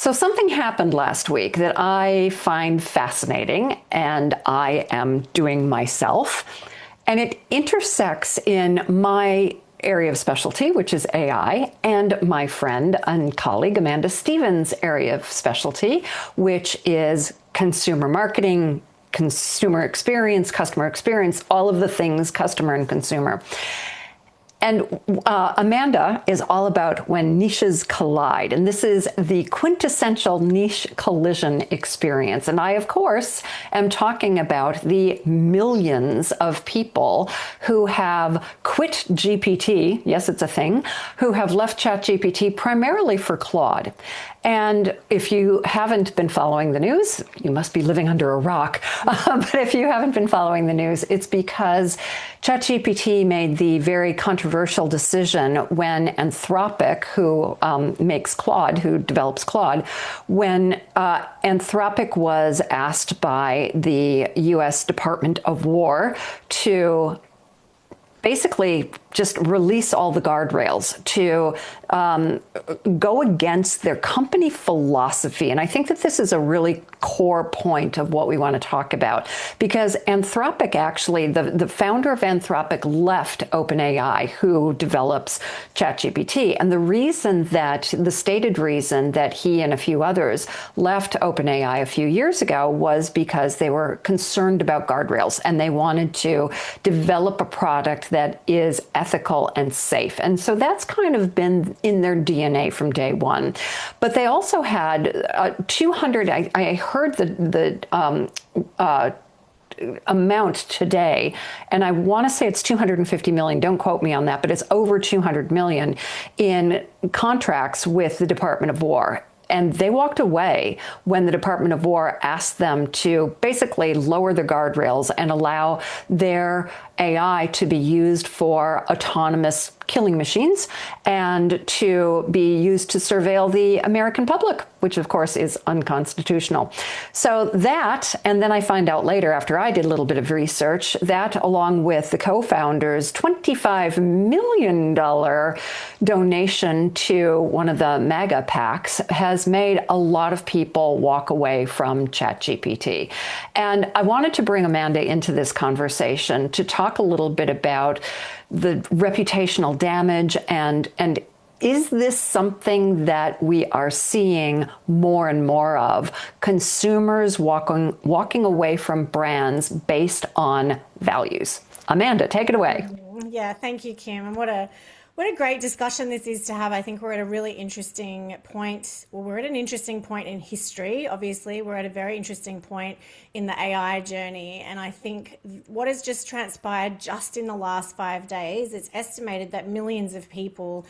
So something happened last week that I find fascinating and I am doing myself. And it intersects in my area of specialty, which is AI, and my friend and colleague Amanda Stevens' area of specialty, which is consumer marketing, consumer experience, customer experience, all of the things customer and consumer. And Amanda is all about when niches collide. And this is the quintessential niche collision experience. And I, of course, am talking about the millions of people who have quit GPT. Yes, it's a thing. Who have left ChatGPT primarily for Claude. And if you haven't been following the news, you must be living under a rock. But if you haven't been following the news, it's because ChatGPT made the very controversial decision when Anthropic, who makes Claude, who develops Claude, when Anthropic was asked by the US Department of War to basically just release all the guardrails, to go against their company philosophy. And I think that this is a really core point of what we want to talk about, because Anthropic actually, the founder of Anthropic left OpenAI, who develops ChatGPT. And the stated reason that he and a few others left OpenAI a few years ago was because they were concerned about guardrails and they wanted to develop a product that is ethical and safe. And so that's kind of been in their DNA from day one. But they also had 200, I heard the amount today, and I want to say it's 250 million, don't quote me on that, but it's over 200 million in contracts with the Department of War. And they walked away when the Department of War asked them to basically lower the guardrails and allow their AI to be used for autonomous killing machines and to be used to surveil the American public, which of course is unconstitutional. So that, and then I find out later after I did a little bit of research, that along with the co-founders' $25 million donation to one of the MAGA PACs has made a lot of people walk away from ChatGPT. And I wanted to bring Amanda into this conversation to talk a little bit about the reputational damage and is this something that we are seeing more and more of, consumers walking away from brands based on values? Amanda, take it away. Yeah, thank you, Kim. And what a great discussion this is to have. I think we're at a really interesting point. Well, we're at an interesting point in history. Obviously, we're at a very interesting point in the AI journey. And I think what has just transpired just in the last 5 days, it's estimated that millions of people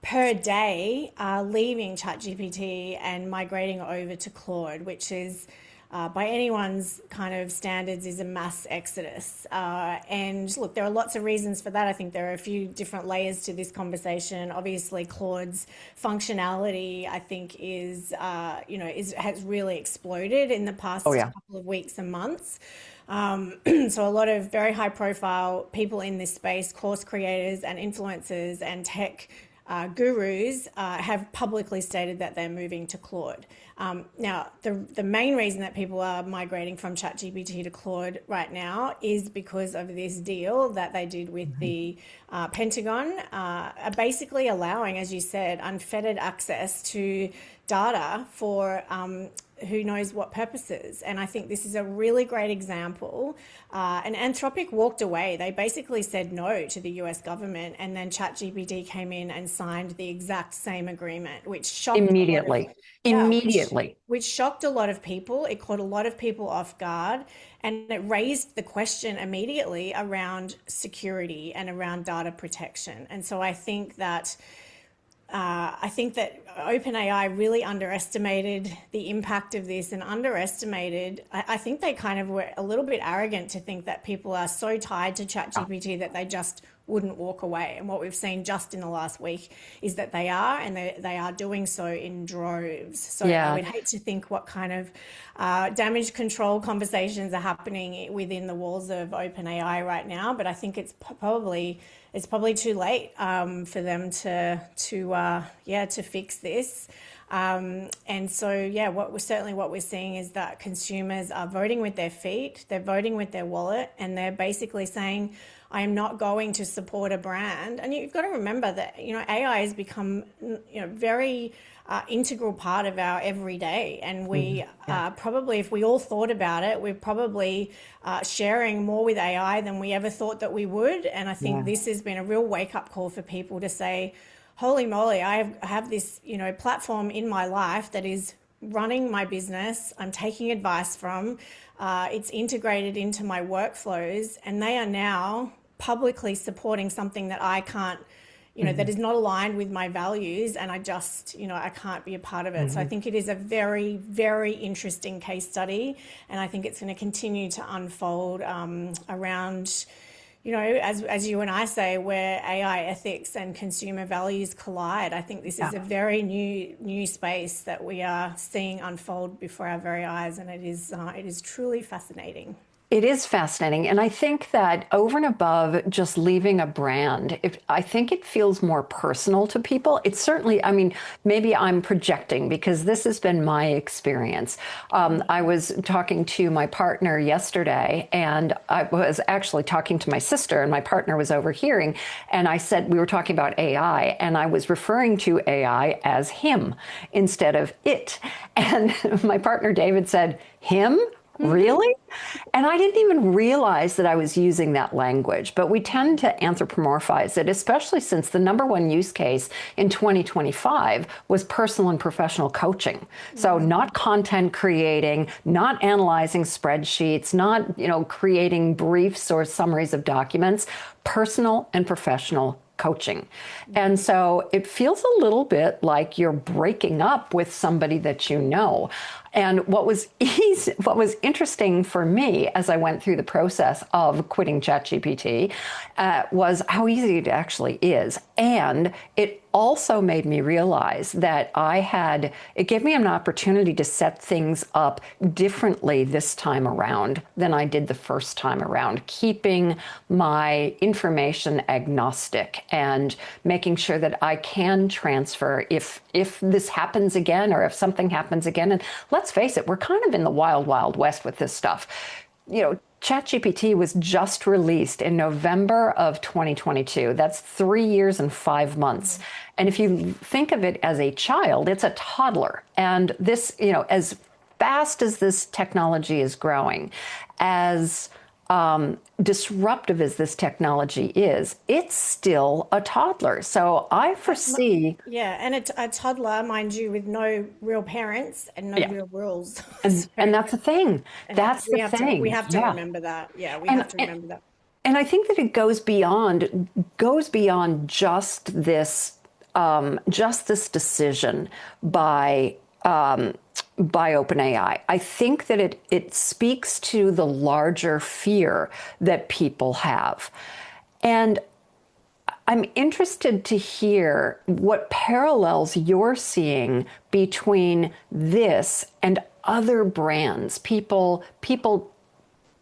per day are leaving ChatGPT and migrating over to Claude, which is by anyone's kind of standards is a mass exodus. And look, there are lots of reasons for that. I think there are a few different layers to this conversation. Obviously, Claude's functionality, I think, has really exploded in the past couple of weeks and months. So a lot of very high profile people in this space, course creators and influencers and tech gurus have publicly stated that they're moving to Claude. Now, the main reason that people are migrating from ChatGPT to Claude right now is because of this deal that they did with the Pentagon, basically allowing, as you said, unfettered access to data for who knows what purposes. And I think this is a really great example. And Anthropic walked away. They basically said no to the US government, and then ChatGPT came in and signed the exact same agreement, which shocked which shocked a lot of people. It caught a lot of people off guard, and it raised the question immediately around security and around data protection. And so I think that OpenAI really underestimated the impact of this and I think they kind of were a little bit arrogant to think that people are so tied to ChatGPT that they just wouldn't walk away. And what we've seen just in the last week is that they are, and they are doing so in droves. So I would hate to think what kind of damage control conversations are happening within the walls of OpenAI right now. But I think it's probably too late for them to fix this. And so, what we're seeing is that consumers are voting with their feet, they're voting with their wallet, and they're basically saying, I am not going to support a brand. And you've got to remember that, AI has become, very integral part of our everyday. And we probably, if we all thought about it, we're probably sharing more with AI than we ever thought that we would. And I think this has been a real wake-up call for people to say, holy moly, I have this, platform in my life that is running my business. I'm taking advice from, it's integrated into my workflows, and they are now publicly supporting something that I can't, that is not aligned with my values, and I just, I can't be a part of it. So I think it is a very, very interesting case study, and I think it's going to continue to unfold around, as you and I say, where AI ethics and consumer values collide. I think this is a very new space that we are seeing unfold before our very eyes, and it is truly fascinating. It is fascinating. And I think that over and above just leaving a brand, I think it feels more personal to people. It's certainly, maybe I'm projecting because this has been my experience. I was talking to my partner yesterday, and I was actually talking to my sister, and my partner was overhearing. And I said, we were talking about AI, and I was referring to AI as him instead of it. And my partner, David, said, him? Really? And I didn't even realize that I was using that language, but we tend to anthropomorphize it, especially since the number one use case in 2025 was personal and professional coaching. So not content creating, not analyzing spreadsheets, not, creating briefs or summaries of documents, personal and professional coaching. And so it feels a little bit like you're breaking up with somebody that you know. And what was interesting for me as I went through the process of quitting ChatGPT was how easy it actually is. And it also made me realize that it gave me an opportunity to set things up differently this time around than I did the first time around, keeping my information agnostic and making sure that I can transfer if this happens again or if something happens again. And let's face it, we're kind of in the wild, wild west with this stuff. ChatGPT was just released in November of 2022. That's 3 years and 5 months. And if you think of it as a child, it's a toddler. And this, as fast as this technology is growing, as disruptive as this technology is, it's still a toddler. So I foresee... Yeah, and a toddler, mind you, with no real parents and no real rules. And that's the thing. That's the thing. We have to remember that. Yeah, we have to remember that. And I think that it goes beyond just this decision by OpenAI. I think that it speaks to the larger fear that people have. And I'm interested to hear what parallels you're seeing between this and other brands, people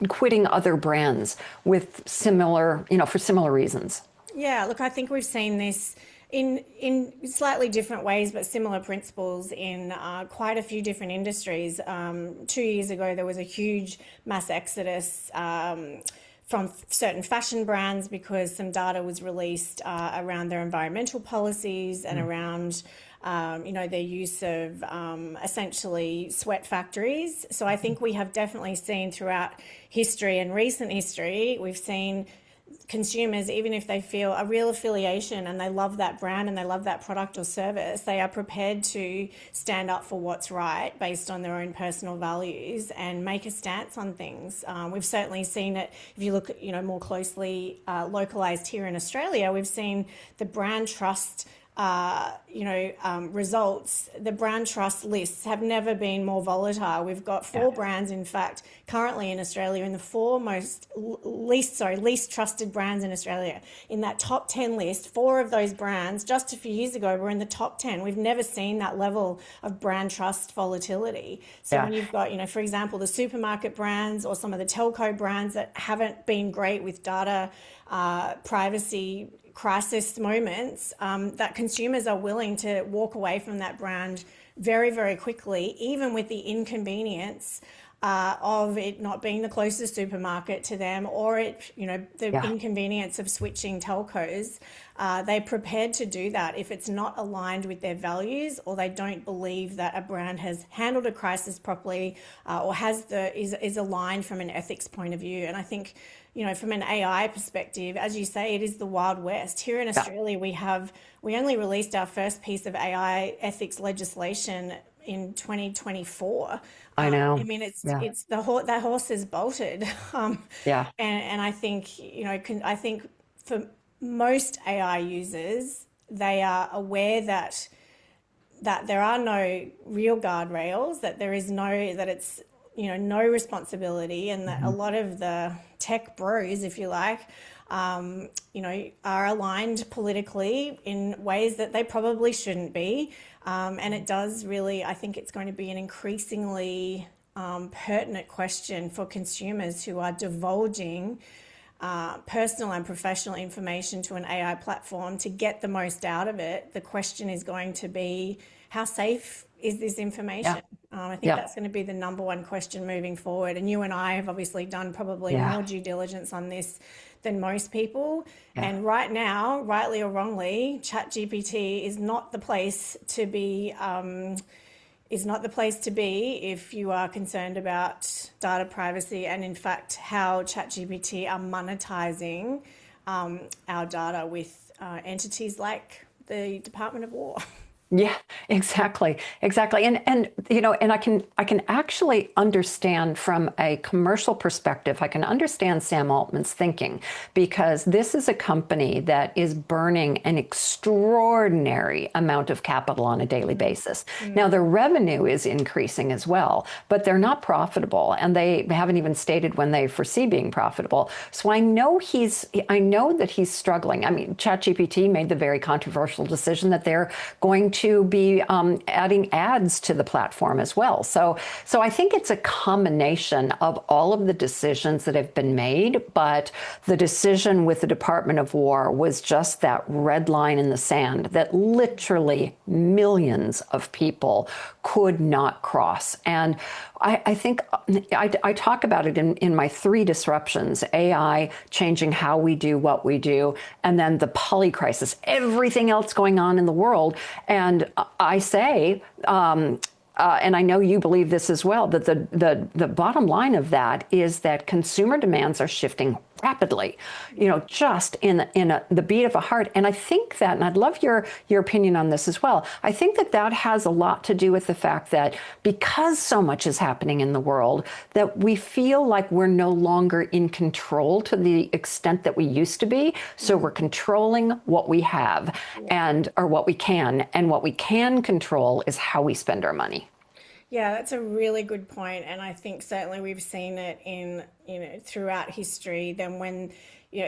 quitting other brands with similar, for similar reasons. Yeah, look, I think we've seen this in slightly different ways, but similar principles in quite a few different industries. 2 years ago, there was a huge mass exodus from certain fashion brands because some data was released around their environmental policies and around their use of essentially sweat factories. So I think we have definitely seen throughout history and recent history, we've seen consumers, even if they feel a real affiliation and they love that brand and they love that product or service, they are prepared to stand up for what's right based on their own personal values and make a stance on things. We've certainly seen it, if you look more closely localized here in Australia, we've seen the brand trust results, the brand trust lists have never been more volatile. We've got four brands, in fact, currently in Australia, in the four least trusted brands in Australia. In that top 10 list, four of those brands just a few years ago were in the top 10. We've never seen that level of brand trust volatility. So when you've got, for example, the supermarket brands or some of the telco brands that haven't been great with data privacy crisis moments, that consumers are willing to walk away from that brand very, very quickly, even with the inconvenience of it not being the closest supermarket to them, or the inconvenience of switching telcos. They're prepared to do that if it's not aligned with their values, or they don't believe that a brand has handled a crisis properly, or is aligned from an ethics point of view. And I think, from an AI perspective, as you say, it is the Wild West. Here in Australia, we only released our first piece of AI ethics legislation in 2024. I know. It's that horse is bolted. And I think, I think for most AI users, they are aware that there are no real guardrails, that it's no responsibility, and that a lot of the tech bros, if you like, are aligned politically in ways that they probably shouldn't be. And it does really, I think it's going to be an increasingly pertinent question for consumers who are divulging personal and professional information to an AI platform to get the most out of it. The question is going to be, how safe is this information? I think that's going to be the number one question moving forward. And you and I have obviously done probably more due diligence on this than most people. And right now, rightly or wrongly, ChatGPT is not the place to be. If you are concerned about data privacy, and in fact how ChatGPT are monetizing our data with entities like the Department of War. Yeah, exactly. And I can actually understand from a commercial perspective, I can understand Sam Altman's thinking, because this is a company that is burning an extraordinary amount of capital on a daily basis. Now, their revenue is increasing as well, but they're not profitable, and they haven't even stated when they foresee being profitable. So I know that he's struggling. I mean, ChatGPT made the very controversial decision that they're going to be adding ads to the platform as well. So I think it's a combination of all of the decisions that have been made, but the decision with the Department of War was just that red line in the sand that literally millions of people could not cross. And I think I talk about it in my 3 disruptions: AI changing how we do what we do, and then the poly crisis, everything else going on in the world. And I say, and I know you believe this as well, that the bottom line of that is that consumer demands are shifting rapidly, just in the beat of a heart. And I think that, and I'd love your opinion on this as well, I think that has a lot to do with the fact that because so much is happening in the world, that we feel like we're no longer in control to the extent that we used to be. So we're controlling what we have or what we can. And what we can control is how we spend our money. Yeah, that's a really good point, and I think certainly we've seen it in throughout history. Then when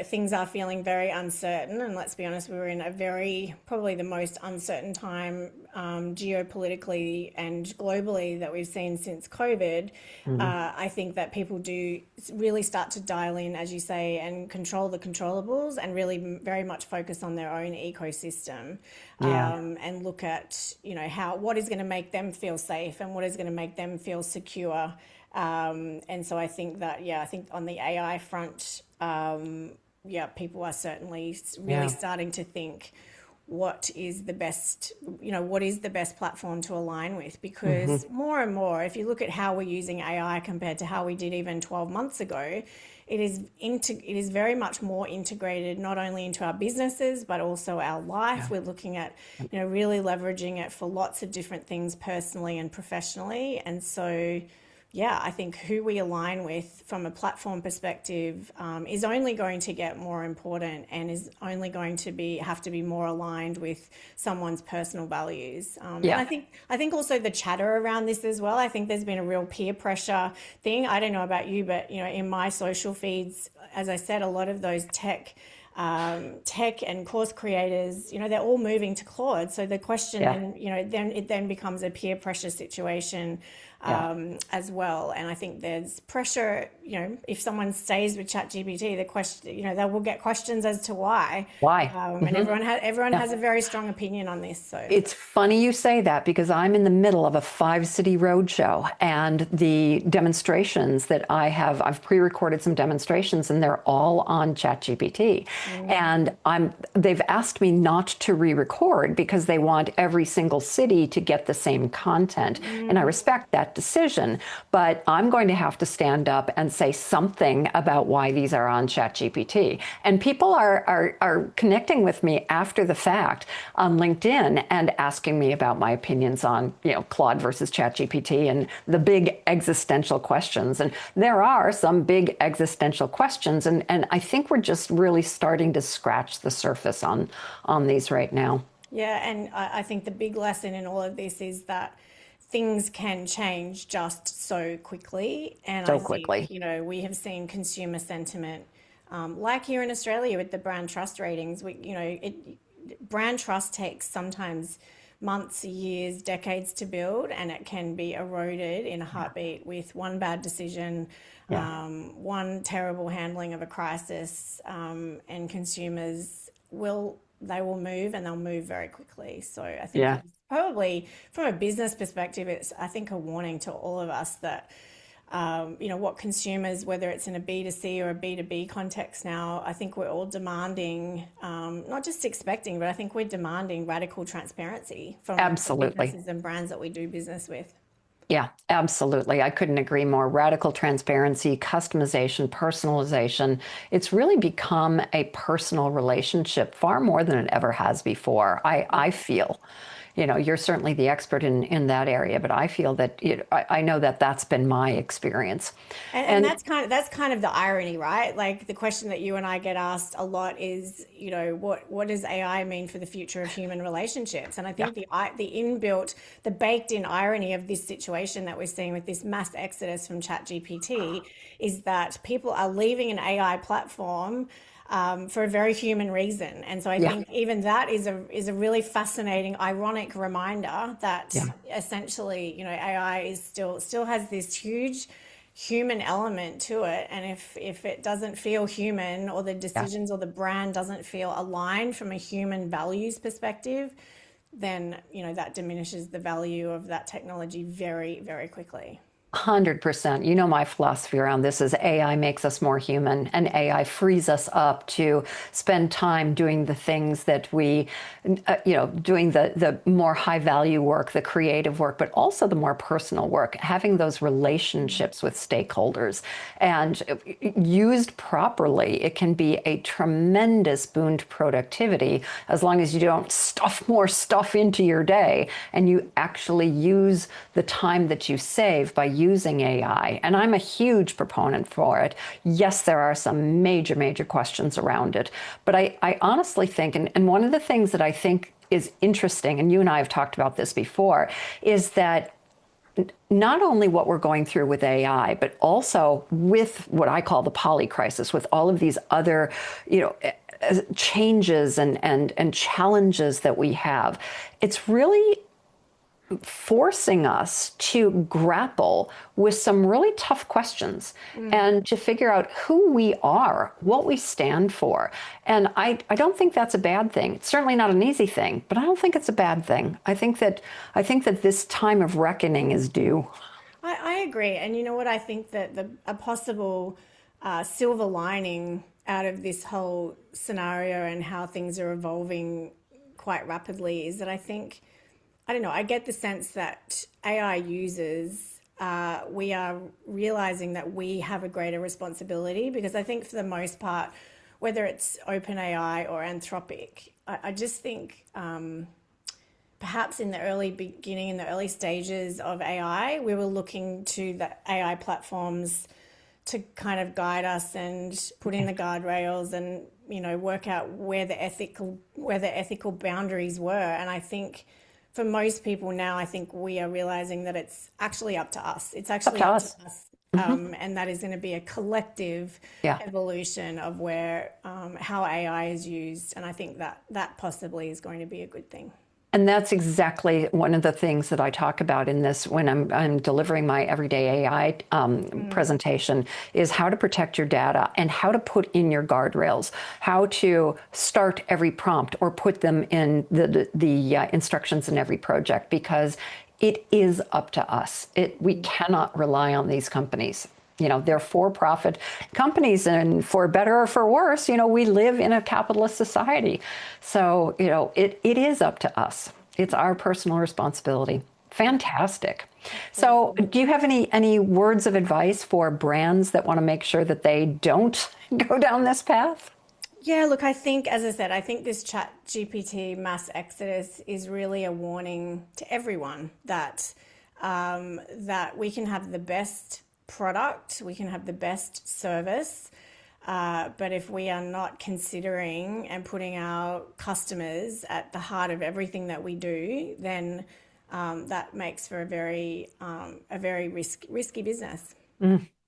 things are feeling very uncertain, and let's be honest, we were in a probably the most uncertain time geopolitically and globally that we've seen since COVID. I think that people do really start to dial in, as you say, and control the controllables, and really very much focus on their own ecosystem, and look at what is going to make them feel safe and what is going to make them feel secure. And so I think that, I think on the AI front, people are certainly really starting to think, what is the best platform to align with? Because more and more, if you look at how we're using AI compared to how we did even 12 months ago, it is very much more integrated, not only into our businesses, but also our life. We're looking at, really leveraging it for lots of different things personally and professionally. And so yeah, I think who we align with from a platform perspective is only going to get more important and is only going to have to be more aligned with someone's personal values. And Yeah. I think also the chatter around this as well. I think there's been a real peer pressure thing. I don't know about you, but in my social feeds, as I said, a lot of those tech and course creators, they're all moving to Claude. So the question Yeah. then it then becomes a peer pressure situation Yeah. as well. And I think there's pressure, if someone stays with ChatGPT, the question, they will get questions as to why. Why? And everyone Yeah. has a very strong opinion on this. So It's funny you say that because I'm in the middle of a 5-city roadshow, and the demonstrations that I've pre-recorded some demonstrations, and they're all on ChatGPT. And they've asked me not to re-record because they want every single city to get the same content. And I respect that decision, but I'm going to have to stand up and say something about why these are on ChatGPT. And people are connecting with me after the fact on LinkedIn and asking me about my opinions on, Claude versus ChatGPT and the big existential questions. And there are some big existential questions, and I think we're just really starting to scratch the surface on these right now. yeah, and I think the big lesson in all of this is that things can change just so quickly. And I So think, quickly. we have seen consumer sentiment, like here in Australia with the brand trust ratings. Brand trust takes sometimes months, years, decades to build, and it can be eroded in a heartbeat with one bad decision, Yeah. one terrible handling of a crisis, and consumers will move, and they'll move very quickly. So I think Yeah. it's probably from a business perspective, it's, I think, a warning to all of us that what consumers, whether it's in a B2C or a B2B context now, I think we're all demanding, not just expecting, but I think we're demanding radical transparency from the Absolutely. businesses and brands that we do business with. Yeah, absolutely. I couldn't agree more. Radical transparency, customization, personalization. It's really become a personal relationship far more than it ever has before. I feel, you're certainly the expert in that area, but I feel that, I know that that's been my experience. And And that's kind of the irony, right? Like the question that you and I get asked a lot is, what does AI mean for the future of human relationships? And I yeah, think the baked in irony of this situation that we're seeing with this mass exodus from ChatGPT is that people are leaving an AI platform for a very human reason. And so I yeah, think even that is a really fascinating, ironic reminder that yeah, essentially, AI is still has this huge human element to it. And if it doesn't feel human, or the yeah. decisions or the brand doesn't feel aligned from a human values perspective, then that diminishes the value of that technology very, very quickly. 100%. You know, my philosophy around this is AI makes us more human, and AI frees us up to spend time doing the things that doing the more high value work, the creative work, but also the more personal work, having those relationships with stakeholders. And used properly, it can be a tremendous boon to productivity as long as you don't stuff more stuff into your day and you actually use the time that you save by using AI. And I'm a huge proponent for it. Yes, there are some major, major questions around it. But I honestly think, and one of the things that I think is interesting, and you and I have talked about this before, is that not only what we're going through with AI, but also with what I call the poly crisis, with all of these other, changes and challenges that we have. It's really forcing us to grapple with some really tough questions and to figure out who we are, what we stand for. And I don't think that's a bad thing. It's certainly not an easy thing, but I don't think it's a bad thing. I think that this time of reckoning is due. I agree. And you know what? I think that a possible silver lining out of this whole scenario and how things are evolving quite rapidly is that I don't know, I get the sense that AI users, we are realizing that we have a greater responsibility, because I think for the most part, whether it's OpenAI or Anthropic, I just think perhaps in the early beginning, in the early stages of AI, we were looking to the AI platforms to kind of guide us and put in the guardrails and, work out where the ethical boundaries were. And I think for most people now, I think we are realizing that it's actually up to us. It's Up actually to up us. to us. And that is going to be a collective Yeah. evolution of where how AI is used. And I think that possibly is going to be a good thing. And that's exactly one of the things that I talk about in this when I'm delivering my everyday AI presentation is how to protect your data and how to put in your guardrails, how to start every prompt or put them in the instructions in every project, because it is up to us. We cannot rely on these companies. They're for-profit companies, and for better or for worse, we live in a capitalist society. So, it is up to us. It's our personal responsibility. Fantastic. So, do you have any words of advice for brands that want to make sure that they don't go down this path? Yeah, look, I think, as I said, I think this Chat GPT mass exodus is really a warning to everyone that that we can have the best product, we can have the best service, but if we are not considering and putting our customers at the heart of everything that we do, then that makes for a very risky business.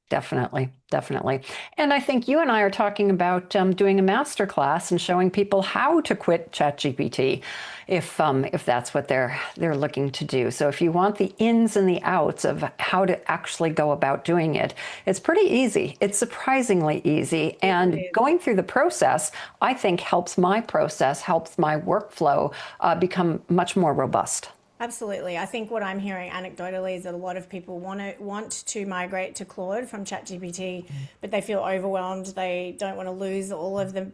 Definitely, definitely. And I think you and I are talking about doing a master class and showing people how to quit ChatGPT if that's what they're looking to do. So if you want the ins and the outs of how to actually go about doing it, it's pretty easy. It's surprisingly easy. And going through the process, I think helps my process, helps my workflow become much more robust. Absolutely. I think what I'm hearing anecdotally is that a lot of people want to migrate to Claude from ChatGPT, but they feel overwhelmed. They don't want to lose all of the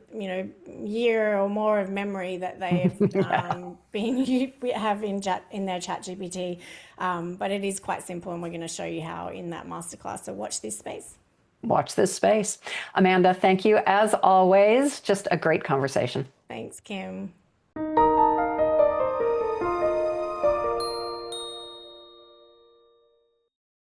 year or more of memory that they've have in their ChatGPT. But it is quite simple, and we're going to show you how in that masterclass. So watch this space. Watch this space. Amanda, thank you as always. Just a great conversation. Thanks, Kim.